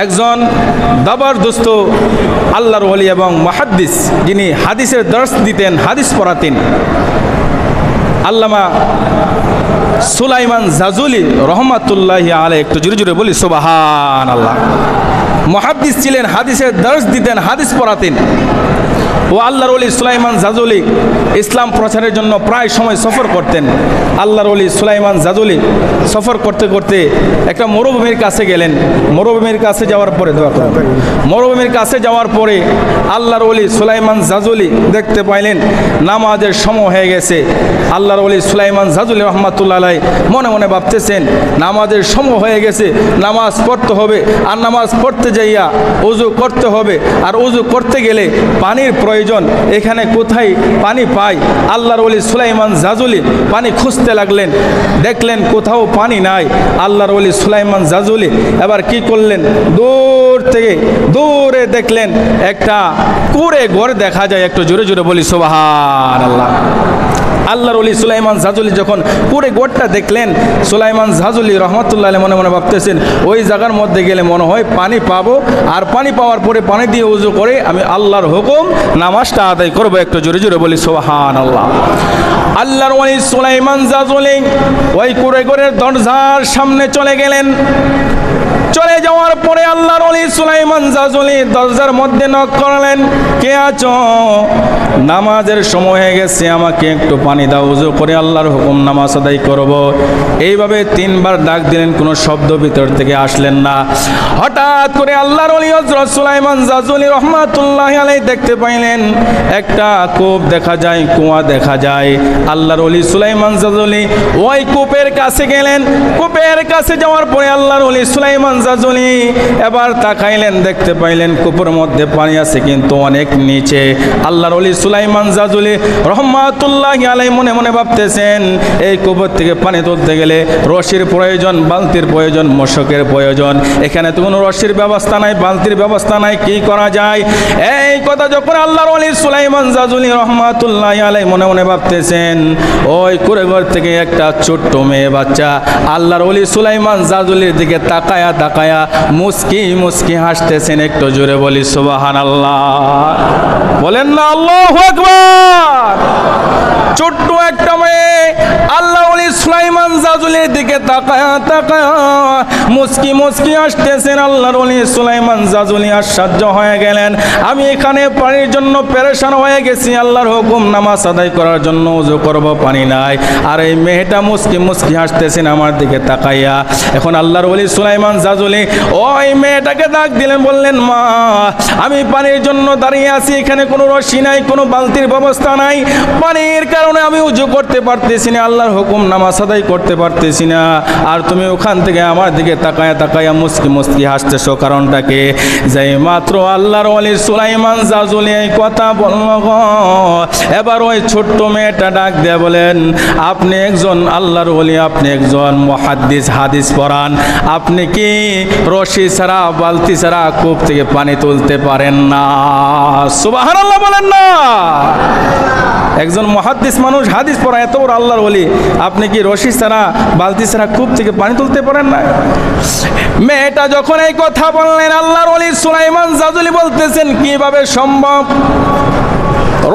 একজন জবরদস্ত আল্লাহর ওলি এবং মুহাদ্দিস, যিনি হাদিসের দর্স দিতেন, হাদিস পড়াতেন, আল্লামা সুলাইমান জাজুলি রহমাতুল্লাহি আলাইহি। একটু জোরে জোরে বলি সুবহানাল্লাহ। মুহাদ্দিস ছিলেন, হাদিসের দর্স দিতেন, হাদিস পড়াতেন। ও আল্লাহর ওলি সুলাইমান জাজুলি ইসলাম প্রচারের জন্য প্রায় সময় সফর করতেন। আল্লাহর ওলি সুলাইমান জাজুলি সফর করতে করতে একটা মরুভূমির কাছে গেলেন। মরুভূমির কাছে যাওয়ার পরে মরুভূমির কাছে যাওয়ার পরে আল্লাহর ওলি সুলাইমান জাজুলি দেখতে পাইলেন নামাজের সময় হয়ে গেছে। আল্লাহর ওলি সুলাইমান জাজুলি রহমাতুল্লাহ আলাইহি মনে মনে ভাবতেছেন নামাজের সময় হয়ে গেছে, নামাজ পড়তে হবে, আর নামাজ পড়তে যাইয়া ওযু করতে হবে, আর ওযু করতে গেলে পানির প্রয়োজন। এখানে কোথায় পানি পাই? আল্লাহর ওলি সুলাইমান জাজুলি পানি খুঁজতে লাগলেন, দেখলেন কোথাও পানি নাই। আল্লাহর ওলি সুলাইমান জাজুলি এবার কি করলেন, দূরে দেখলেন একটা কুঁড়ে ঘর দেখা যায়। একটু জোরে জোরে বলি সুবহানাল্লাহ। আল্লাহর ওলি সুলাইমান জাজুলি যখন কুঁড়ে ঘরটা দেখলেন, সুলাইমান জাজুলি রহমাতুল্লাহ আলাইহি মনে মনে ভাবতেছেন ওই জায়গার মধ্যে গেলে মনে হয় পানি পাবো, আর পানি পাওয়ার পরে পানি দিয়ে ওযু করে আমি আল্লাহর হুকুম নামাজটা আদায় করবো। একটু জোরে জোরে বলি সুবহানাল্লাহ। আল্লাহর ওলি সুলাইমান জাজুলি ওই কুঁড়ে ঘরের দরজার সামনে চলে গেলেন। চলে যাওয়ার পরে আল্লাহর ওলি সুলাইমান জাজুলি দরজার মধ্যে নক করলেন, কে আছো? নামাজের সময় হয়ে গেছে, আমাকে একটু পানি দাও, ওযু করে আল্লাহর হুকুম নামাজ আদায় করব। এইভাবে 3 বার ডাক দিলেন, কোনো শব্দ ভিতর থেকে আসলেন না। হঠাৎ করে আল্লাহর ওলি হযরত সুলাইমান জাজুলি রহমাতুল্লাহি আলাইহি দেখতে পাইলেন একটা কূপ দেখা যায়, কুয়া দেখা যায়। আল্লাহর ওলি সুলাইমান জাজুলি ওই কূপের কাছে গেলেন। কূপের কাছে যাওয়ার পরে আল্লাহর ওলি সুলাইমান জাজুলি এবার তাকাইলেন, দেখতে পাইলেন কূপের মধ্যে পানি আছে কিন্তু অনেক নিচে। আল্লাহর ওলি সুলাইমান জাজুলি রহমাতুল্লাহি আলাইহি মনে মনে ভাবতেছেন এই কূপের থেকে পানি তুলতে গেলে রশির প্রয়োজন, বালতির প্রয়োজন, মশকের প্রয়োজন। এখানে তো কোনো রশির ব্যবস্থা নাই, বালতির ব্যবস্থা নাই, কি করা যায়? এই কথা যখন আল্লাহর ওলি সুলাইমান জাজুলি রহমাতুল্লাহি আলাইহি মনে মনে ভাবতেছেন, ওই কুঁড়ে ঘর থেকে একটা ছোট্ট মেয়ে বাচ্চা আল্লাহর ওলি সুলাইমান জাজুলির দিকে তাকায়া তাকায়া মুস্কি মুস্কি হাসতেছেন। একটু জোরে বলি সুবহানাল্লাহ। বলেন না আল্লাহু আকবার। ছোট্ট একটা মেয়ে আল্লাহর ওলি সুলাইমান জাজুলির দিকে তাকায়া তাকায়া মুস্কি মুস্কি হাসতেছেন। আল্লাহর ওলি সুলাইমান জাজুলি আশ্চর্য হয়ে গেলেন, আমি এখানে পানির জন্য পেরেশান হয়ে গেছি, আল্লাহর হুকুম নামাজ আদায় করার জন্য ওযু করব, পানি নাই, আর এই মেয়েটা মুস্কি মুস্কি হাসতেছেন আমার দিকে তাকাইয়া। এখন আল্লাহর ওলি সুলাইমান জাজুলি ওই মেয়েটাকে ডাক দিলেন, বললেন, মা আমি পানির জন্য দাঁড়িয়ে আছি, এখানে কোনো রশি নাই, কোনো বালতির ব্যবস্থা নাই, পানির কারণে আমি ওযু করতে পারতেছি না, আল্লাহর হুকুম নামাজ আদায় করতে পারতেছি না, আর তুমি ওখান থেকে আমার দিকে তাকায়া তাকায়া মুস্কি মুস্কি হাসতেছো, কারণটাকে? যাই মাত্র আল্লাহর ওলি সুলাইমান জাজুলি এই কথা বলল, এবার ওই ছোট্ট মেয়েটা ডাক দিয়ে বলেন, আপনি একজন আল্লাহর ওলি, আপনি একজন মুহাদ্দিস, হাদিস পড়ান, আপনি কি রশি ছাড়া বালতি ছাড়া কূপ থেকে পানি তুলতে পারেন না? সুবহানাল্লাহ বলেন না। একজন মুহাদ্দিস মানুষ, হাদিস পড়া, এত বড় আল্লাহর ওলি, আপনি কি রশি ছাড়া বালতি ছাড়া কূপ থেকে পানি তুলতে পারেন না? মেয়েটা যখন এই কথা বললেন, আল্লাহর ওলি সুলাইমান জাজুলি বলতেছেন, কিভাবে সম্ভব?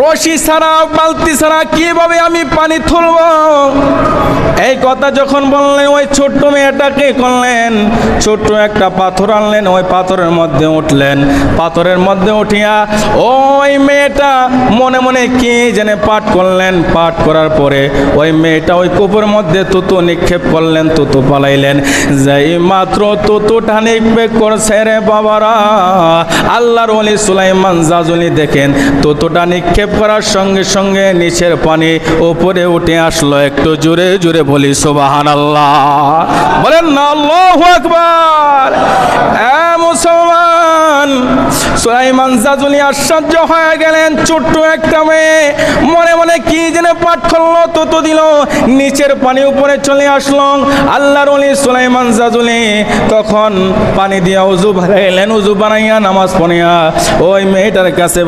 রশি ছাড়া বালতি ছাড়া কিভাবে আমি পানি তুলব? এই কথা যখন বললেন, ওই ছোট্ট মেয়েটাকে করলেন, ছোট্ট একটা পাথর আনলেন, ওই পাথরের মধ্যে উঠলেন। পাথরের মধ্যে উঠিয়া ওই মেয়েটা মনে মনে কি জেনে পাঠ করলেন। পাঠ করার পরে ওই মেয়েটা ওই কূপের মধ্যে তুতু নিক্ষেপ করলেন, তুতু পালাইলেন। যেই মাত্র তুতুটা নিক্ষেপ করছে রে বাবারা, আল্লাহর ওলি সুলাইমান জাজুলি দেখেন তুতুটা নিক্ষেপ করার সঙ্গে সঙ্গে নিচের পানি উপরে উঠে আসলো। একটু জোরে জোরে বলি সুবহানাল্লাহ। বলেন না আল্লাহু আকবার। মুসলমান, সুলাইমান জাজুলি আশ্চর্য হয়ে গেলেন। ছোট্ট একটা মেয়ে মনে মনে কি যেন পাঠ করলো, তত দিল, নিচের পানি উপরে চলে আসলো। আল্লাহর ওলি সুলাইমান জাজুলি তখন পানি দিয়া উজু বানাইলেন, উজু বানাইয়া নামাজ পড়িয়া ওই মেয়েটার কাছে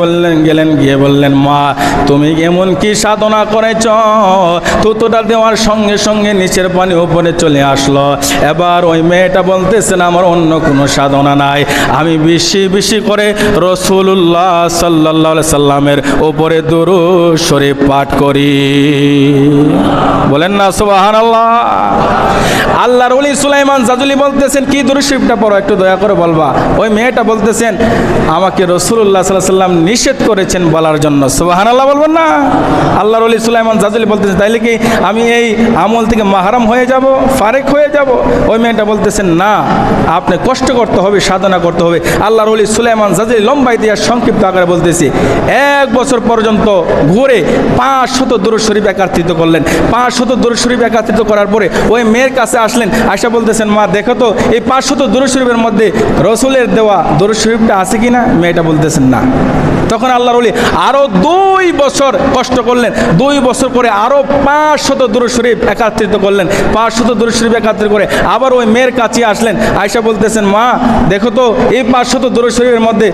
গেলেন, গিয়ে বললেন, মা তুমি এমন কি সাধনা করেছ? তুতোটা দেওয়ার সঙ্গে সঙ্গে নিচের পানি উপরে চলে আসলো। এবার ওই মেয়েটা বলতেছেন, আমার অন্য কোনো সাধনা নাই, আমি বেশি বেশি করে রাসূলুল্লাহ সাল্লাল্লাহু আলাইহি সাল্লামের উপরে দুরূদ শরীফ পাঠ করি। বলেন না সুবহানাল্লাহ। আল্লাহর ওলি সুলাইমান জাজুলি বলতেছেন, কি দুরূদ শরীফটা পড়ো, একটু দয়া করে বলবা। ওই মেয়েটা বলতেছেন, আমাকে রাসূলুল্লাহ সাল্লাল্লাহু আলাইহি সাল্লাম নিষেধ করেছেন বলার জন্য। সুবহানাল্লাহ বলবেন না? আল্লাহর ওলি সুলাইমান জাজুলি বলতেছেন, তাইলে কি আমি এই আমল থেকে মাহরাম হয়ে যাব, ফারেক হয়ে যাব? ওই মেয়েটা বলতেছেন, না, আপনি কষ্ট করতে হবে, সাধনা করতে হবে। আল্লাহর ওলি সুলাইমান জাজুলি লম্বাই দিয়ে সংক্ষিপ্ত আকারে বলতেছি, 1 বছর পর্যন্ত ঘুরে 500 দুরূদ শরীফ একত্রিত করলেন। 500 দুরূদ শরীফ একত্রিত করার পরে ওই মেয়ের কাছে আসলেন, আয়সা বলতেছেন, মা দেখো তো এই 500 দুরূদ শরীফের মধ্যে রাসূলের দেওয়া দুরূদ শরীফটা আছে কিনা? মেয়েটা বলতেছেন না। তখন আল্লাহর ওলি আরো 2 বছর কষ্ট করলেন। 2 বছর করে আরো 500 দুরূদ শরীফ একত্রিত করলেন। 500 দুরূদ শরীফ একত্রিত করে আবার ওই মেয়ের কাছে আসলেন, আয়সা বলতেছেন, মা দেখো তো এই 500 দুরূদ শরীফের মধ্যে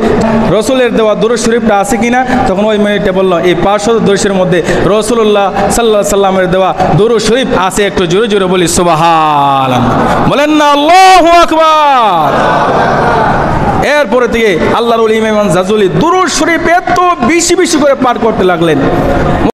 রাসূলের দেওয়া দুরূদ শরীফটা আছে কিনা? তখন ওই মেয়েটা বলল, এই 500 দুরূদ শরীফের মধ্যে রাসূলুল্লাহ সাল্লাল্লাহু আলাইহি সাল্লামের দেওয়া দুরূদ শরীফ আছে। একটু জোরে জোরে বলি সুবহানাল্লাহ। বলেন না আল্লাহু আকবার। এরপরে থেকে আল্লাহর ওলি ইমাম জাজুলি দুরূদ শরীফ এত বেশি বেশি করে পাঠ করতে লাগলেন।